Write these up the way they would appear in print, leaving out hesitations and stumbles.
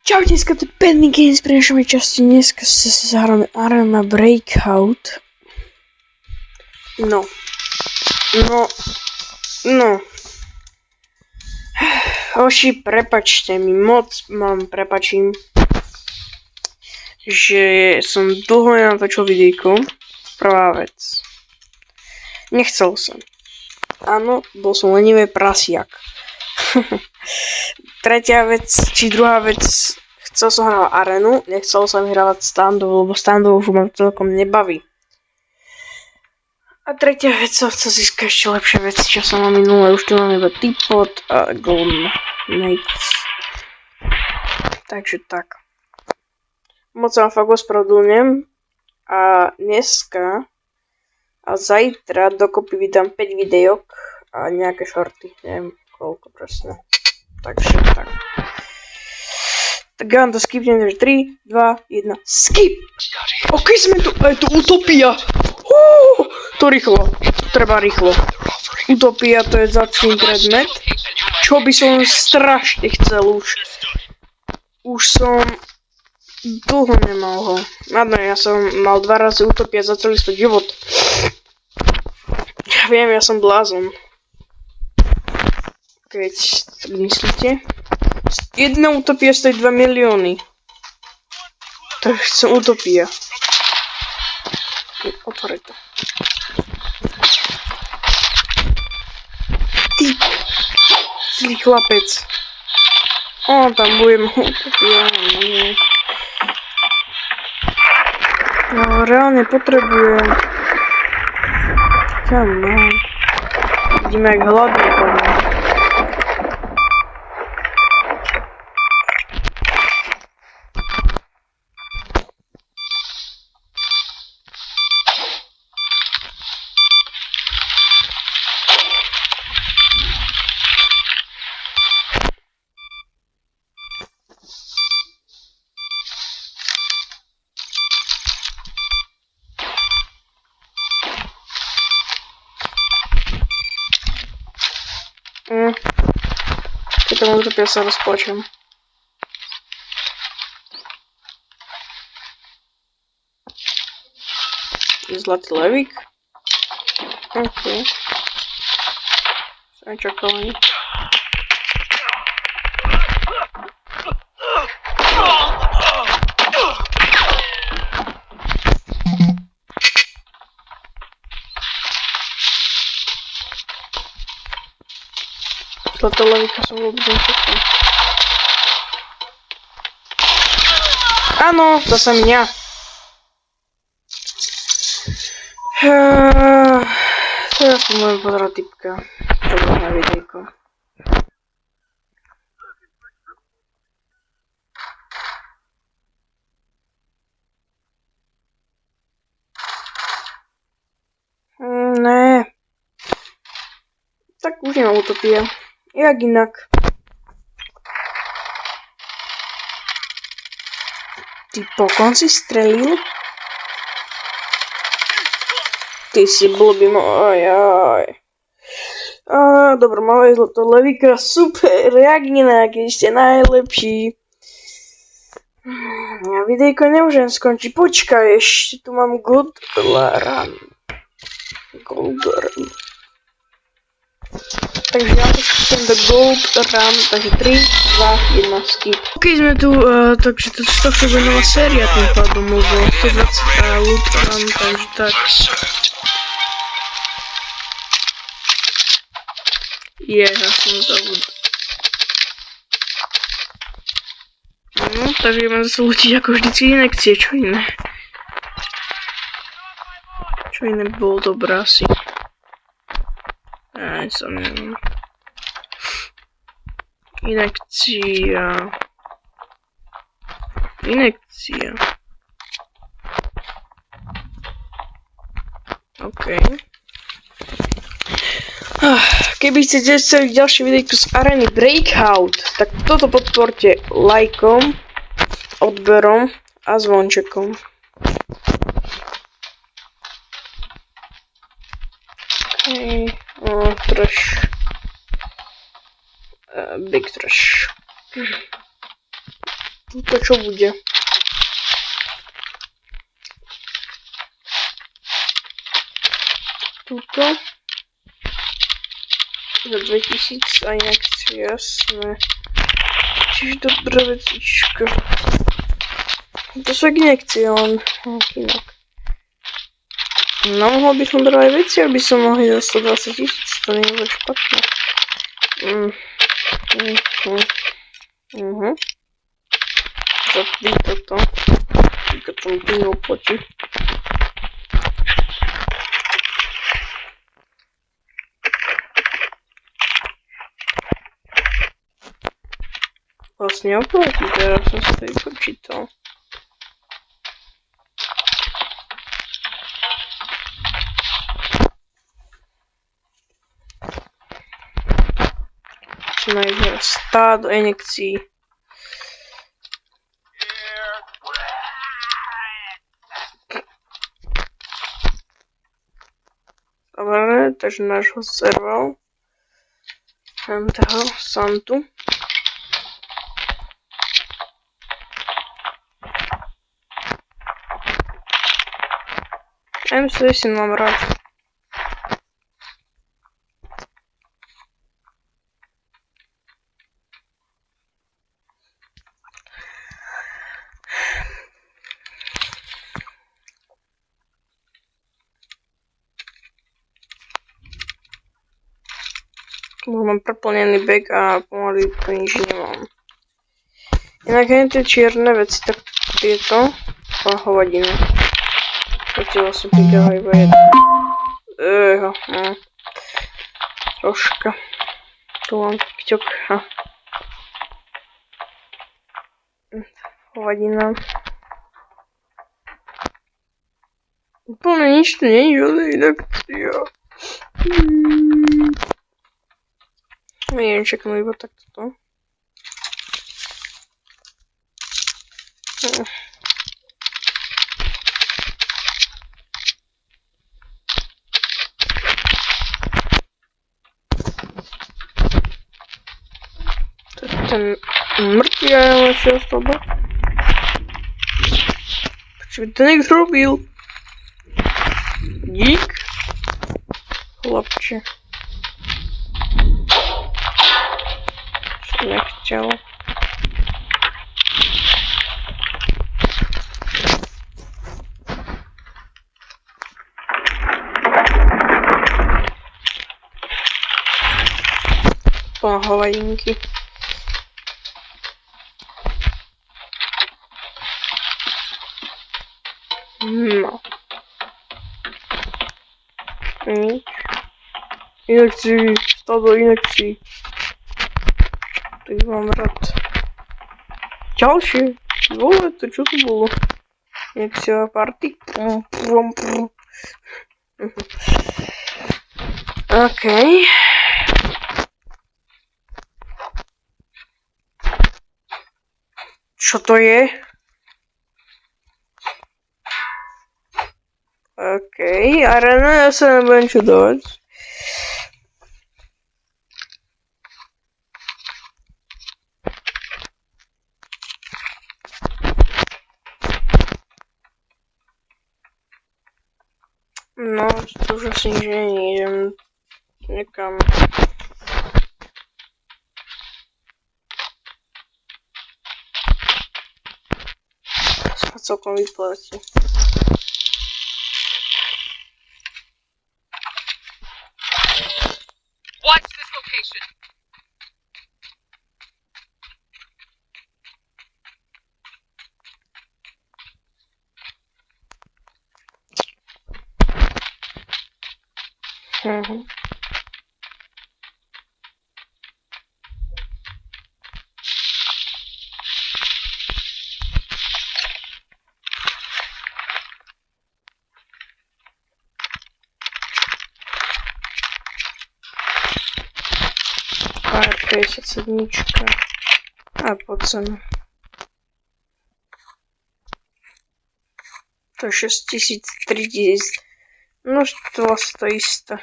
Čau, dneska to je Penny Games pri našej časti. Dneska sa zahráme Arena Breakout. No. Hoši, prepačte mi, moc vám prepačím, že som dlho nenatočil videjko. Prvá vec. Nechcel som. Áno, bol som lenivý prasiak. Tretia vec, či druhá vec, chcel som hrať arenu, nechcel som hrávať standovú, lebo standovú už ma celkom nebaví. A tretia vec, som chcel získať ešte lepšie veci, čo som mal minulé, už tu mám iba Teapot a Golden Mates. Takže tak. Moc vám fakt ospravedlňujem a dneska a zajtra dokopy vydám 5 videok a nejaké shorty, neviem koľko presne. Takže tak. Tak ja vám to skipnem, takže 3, 2, 1, skip! Ok, sme tu, je tu utopia! To rýchlo, to treba rýchlo. Utopia, to je vzácny predmet, čo by som strašne chcel už. Už som dlho nemal ho. Nadno, ja som mal 2 razy utopia za celý svoj život. Ja viem, ja som blázon. Keď tak myslíte. Jedna utopia stojí 2 milióny. Tak chcem utopia. Otvore to. Ty zlý chlapec. Tam budem utopia. No, reálne potrebujem. Come on. Vidíme, jak hladný padne. Keď to utopia sa rozplačem. Zlatý levík. OK. Som čakal. Zlatá levíka som vôbec nečakal. Áno, zase mňa. Teraz si môžem pozerať typka. To bolo na videjko. Ne. Tak už nemám utopia. Jak inak. Ty pokon si strelil? Ty si blbý moj. Dobro, máme zlato levíka, super, jak inak, ste najlepší. Ja videjko nemôžem skončiť, počkaj, ešte tu mám Gold Run. Takže ja to skúsim do Gold Run, takže 3, 2, 1, skip. Ok, sme tu, takže to bude nová séria tým pádom, lebo 120 loot run, takže tak. Ja som zabudol. No, takže ideme zase lútiť ako vždycky inekcie, čo iné? Čo iné by bolo dobré asi. Ja som neviem. Inekcia. OK. Keby chcete celý ďalší videjko z Areny Breakout, tak toto podporte lajkom, odberom a zvončekom. Trash. Big trash. Tuto čo bude? Tuto. Za 2000 a injekcie, jasné. Čiže dobrá vecička. To sú injekcie, on inak. No, mohol by som brať aj veci, aby som mohli za 120 000, to nie je špatné. Zapni toto. Keď som tu neoplatí. Vlastne oplatí, teraz som si to vypočítal. Čo nájde stádo injekcií. Dobre, takže nášho serval. Toho Santu. MC mám rád. Už mám preplnený bag a pomaly to nič nemám. Inak tie čierne veci, tak tieto hovadiny. Toto vlastne pridáva iba jedno. Troška. Tu mám kťok. Hovadina. Úplne nič tu nie je, ale inak ja. Neviem, čaknú iba takto to. To je ten mŕtvý a ja len si ostal dať. Čo by to niekto robil? Dík? Chlapče. Čo nechťel. Plná hovadinky. No. Nič. Inekcií. Stádo inekcií. To ich mám rád. Ďalšie. Vole, to čo to bolo? Inekciová party. Okej. Čo to je? Okej, arena, ja sa nebudem čudovať. No, to už asi že nejdem niekam. Sa celkom vyplatí. Watch this location. AR-57 a po cenu. To je 6000, 3000. No to vlastne to isté.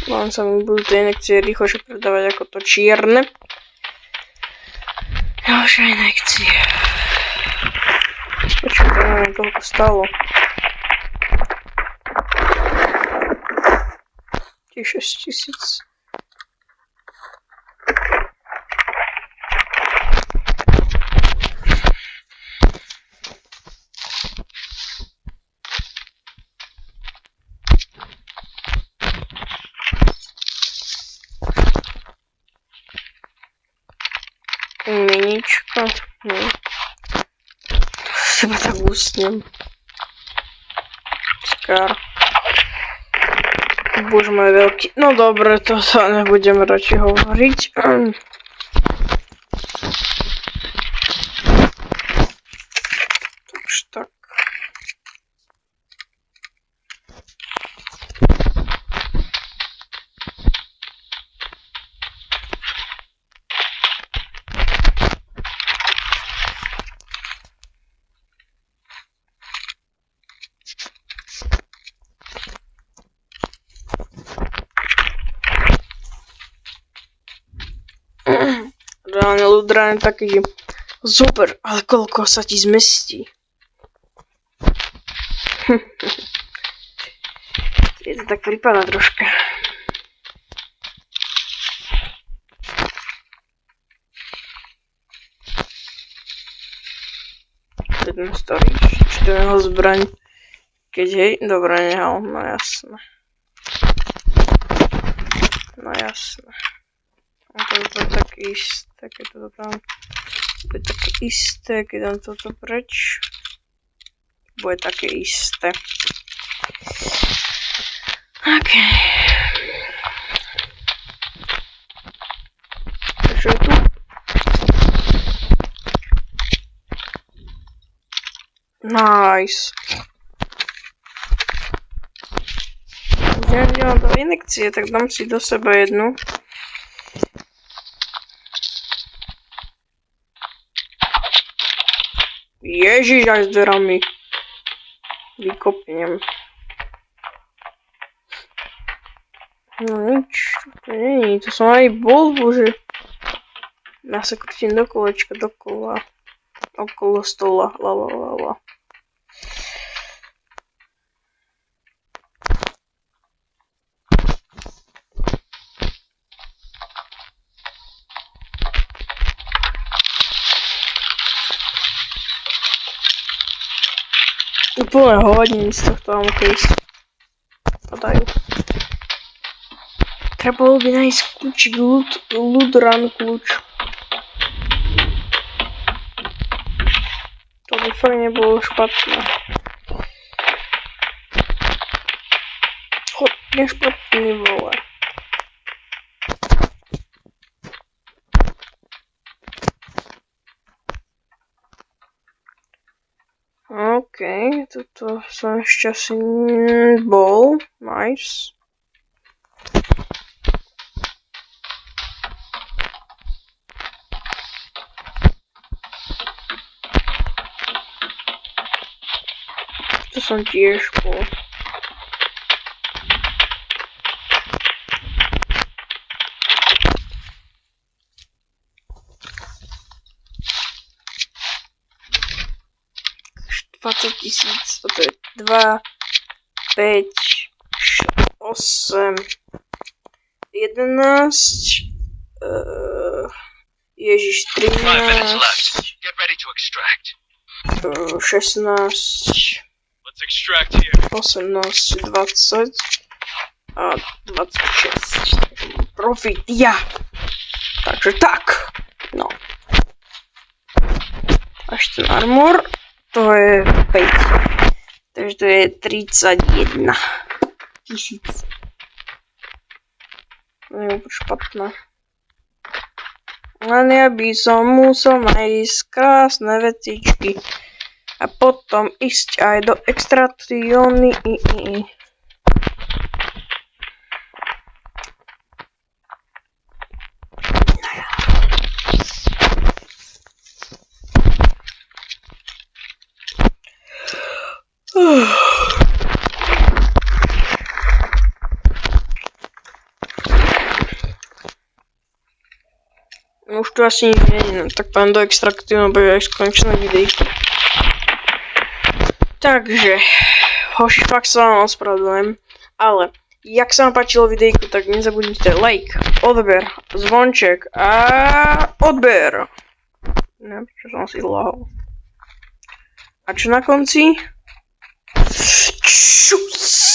Len sa mi budú tie injekcie rýchlejšie predávať ako to čierne. Ja Ďalšia injekcia. Počkaj, to neviem, koľko stalo. Tiež 6 000. Minička. Seba tak usnem. Skár. Bože môj veľký. No dobre, to sa nebudem radšej hovoriť. Takže tak. Reálne Ludra je taký super, ale koľko sa ti zmestí? Je to tak prípada troška. Jeden starý, či to jeho zbraň. Keď hej, dobre, nehal, no jasné. No jasné. A to je také isté, keď toto tam... To je také isté, keď dám toto preč. Bude také isté. OK. Takže je tu. Nice. Ja nemám do injekcie, tak dám si do seba jednu. Ježiš, aj s dverami. Vykopnem. No nič, to není, to som aj bol, bože. Ja sa krútim do kolečka, dokola. Okolo stola, lalalala. Úplne hovadiny z tohto amokejsu padajú. Trebalo by nájsť kľúčik, Ludran kľúč. To by fakt nebolo špatné. Chodne špatný, vole. OK, toto som ešte asi bol. Nice. To som tiež bol. To je 2, 5, 8, 11, Ježiš, 13, 16, 18, 20 a 26. Profit, ja. Takže tak. No. Až ten armor. To je 5. Takže to je 31 000. To je úplne špatné. Len ja by som musel nájsť krásne vecičky. A potom ísť aj do extrakciony. Už tu asi nič nie je, no, tak poviem do extraktívneho bude aj skončené videjko. Takže, hoši, fakt sa vám ospravedlňujem, ale jak sa vám páčilo videjko, tak nezabudnite like, odber, zvonček a odber. Neviem, čo som si zlahol. A čo na konci? Čus!